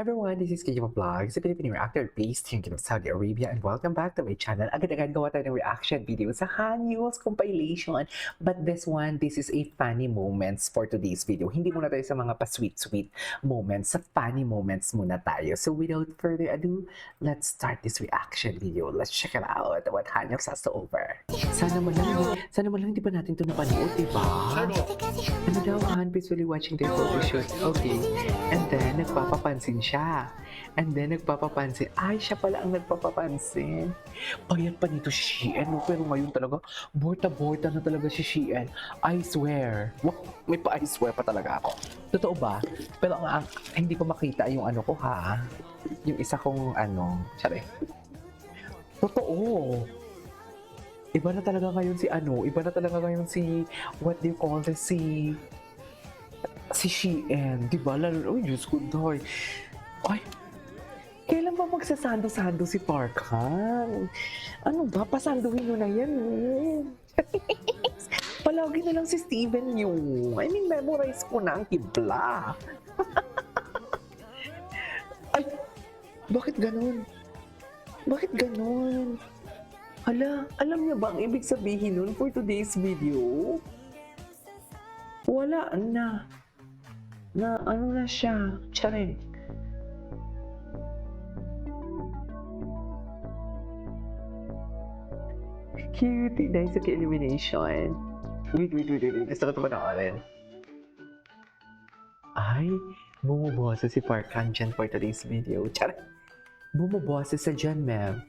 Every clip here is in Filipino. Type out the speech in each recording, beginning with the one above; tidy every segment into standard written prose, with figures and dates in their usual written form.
Everyone, this is KJ Vlogs, a Filipino reactor based here in Saudi Arabia, and welcome back to my channel. Agad-agad gawa tayo ng reaction video sa Hanyul's compilation. But this is a funny moments for today's video. Hindi muna tayo sa mga pa-sweet moments, sa funny moments muna tayo. So without further ado, let's start this reaction video. Let's check it out, what Hanyul has to offer. Sana mo lang hindi pa natin ito napanood, diba? Ano daw, Han, peacefully watching their photo shoot. Okay. And then, nagpapapansin siya. And then, ay, siya pala ang nagpapapansin. Payat pa nito si Sheehan, no? Pero ngayon talaga, borta na talaga si Sheehan. I swear. Wow, may pa-I swear pa talaga ako. Totoo ba? Pero hindi ko makita yung ano ko, ha? Yung isa kong tsare. Totoo. Iba na talaga ngayon si what do you call this, si Sheehan, di ba? Lalo, uy, Diyos ko, doy. Ay, kailan ba magsasando-sando si Park Han? Ano ba? Pasanduhin nyo na yan, eh. Palagi na lang si Steven yung, memorize ko na ang kibla. Ay, bakit ganun? Hala, alam niya ba ang ibig sabihin nun for today's video? Wala na. Ano na siya? Charing. Cute. Dahil sa elimination. Wait. Gusto ko ito panoorin. Ay, bumuboses si Park Han dyan for today's video. Charing. Bumuboses sa dyan, ma'am.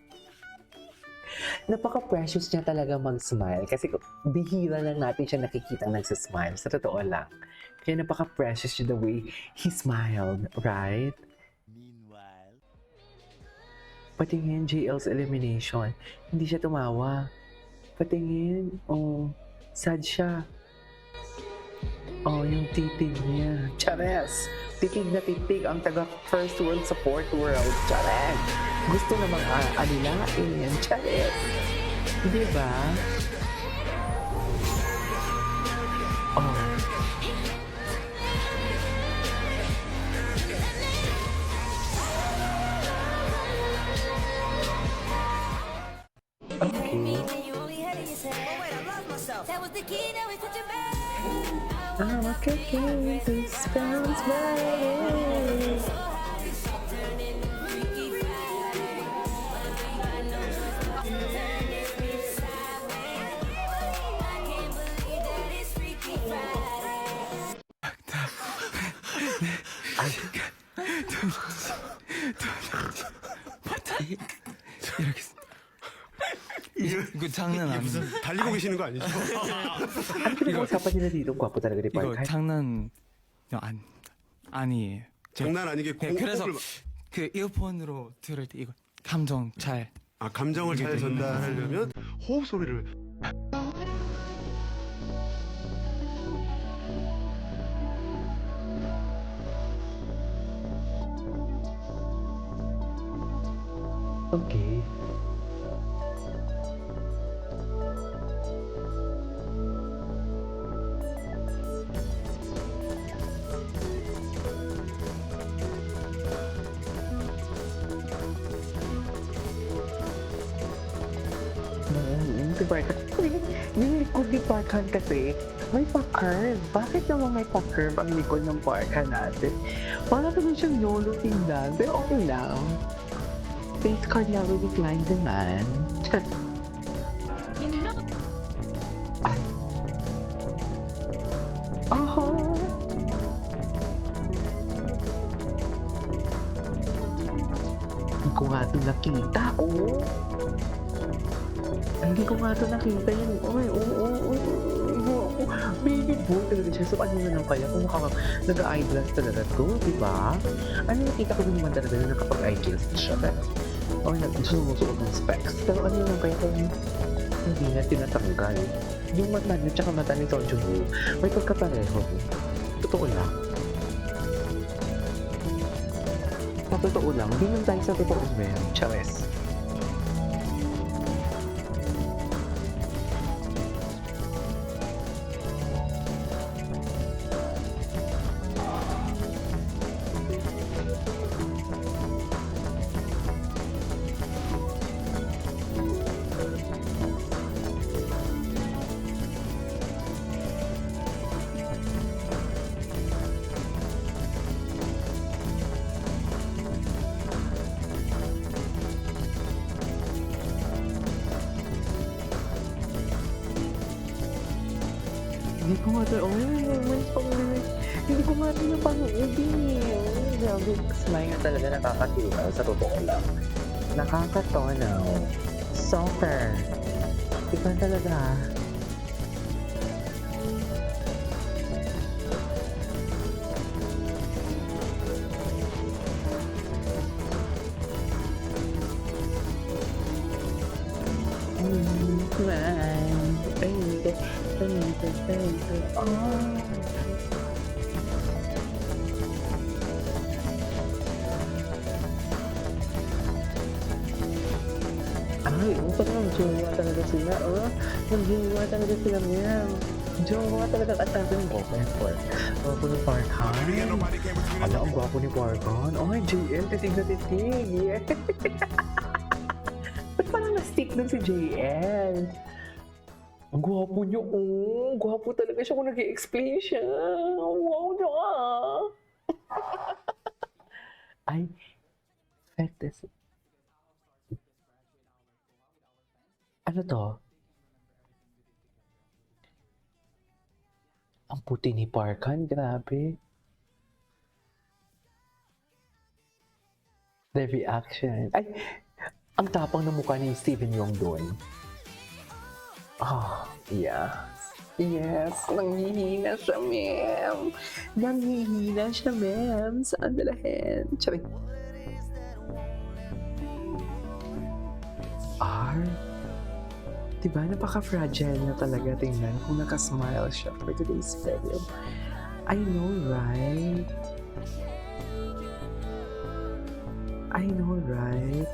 Napaka-precious niya talaga mag-smile kasi bihira lang natin siya nakikita nagsasmile. Sa totoo lang. Kaya napaka-precious niya the way he smiled, right? Meanwhile, Patingin, JL's elimination. Hindi siya tumawa. Patingin, sad siya. Yung titig niya. Chares! Titig na titig ang taga First World Support World. Chares! Gusto namang alilain. Chares! Diba? Okay. I'm a cookie, this bounce back. 이거 장난 아니에요. 무슨 달리고 계시는 거 아니죠? Ano pinag-uusapan nila dito? Gwapo talaga ni 이거 Park Han. 장난 아니에요. 장난 아니게 네, 그래서 그 이어폰으로 들을 때 이거 감정 잘 감정을 잘 전달하려면 호흡 소리를 Okay. Si Park Han. Yung likod ni Park Han kasi, may pa-curve. Bakit naman may pa-curve ang likod ng Park Han natin? Parang naman siyang YOLO tingnan, pero okay lang. Face card na really declined naman. Ay. Aha! Hindi ko nga ito nakita, Hindi ko nga ito nakita yun. Baby boy talaga siya. So ano na lang kaya kung nag-eyeglass talaga to, di ba? Ano nakita ko din naman talaga na nakapag-eyeglass na siya. Or sumusuot ng specs. Pero ano lang kaya kung hindi na tinatanggal. Yung mata niya tsaka mata ni Tonjo Wu, may pagkapareho. Totoo lang. Sa totoo lang, hindi lang tayo sa totoo men. Chares. ko nga ito. Oh, hindi ko nga ito napanood eh. Grabe, smile talaga nakakatiwa sa totoo lang. Nakakatonaw. Soccer. Iba talaga. Ay, parang jowa talaga sila, oh. Jowa talaga sila, ma'am. Jowa talaga kasabi mo. Gwapo ni Parkan. Ala, ang gwapo ni Parkan. Oh, JL, titig na titig. Yeah. Ba't parang na-stick dun si JL? Ang gwapo niyo, oh. Gwapo talaga siya kung nag-i-explain siya. Wow, diba? Ay, fantasy. Ano to? Ang puti ni Parkan, grabe. The reaction. Ay, ang tapang ng mukha ni Steven Yeun doon. Oh, yes. Yes, nanghihina siya, ma'am. Nanghihina siya, ma'am. Saan dalahin? Charing. Diba, napaka-fragile na talaga tingnan kung nakasmile siya for today's video. I know, right? I know, right?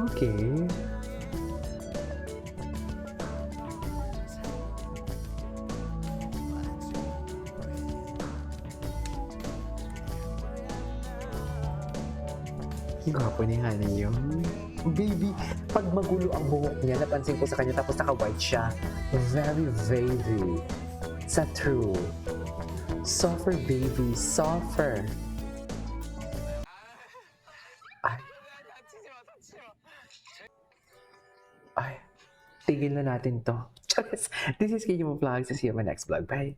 Okay. Gwapo ni Hana yun. Baby, pag magulo ang buhok niya, napansin ko sa kanya tapos naka-white siya. Very wavy. Sa true. Softer, baby. Softer. Ay. Ay. Tigil na natin to. This is Kimo Vlogs. See you in my next vlog. Bye.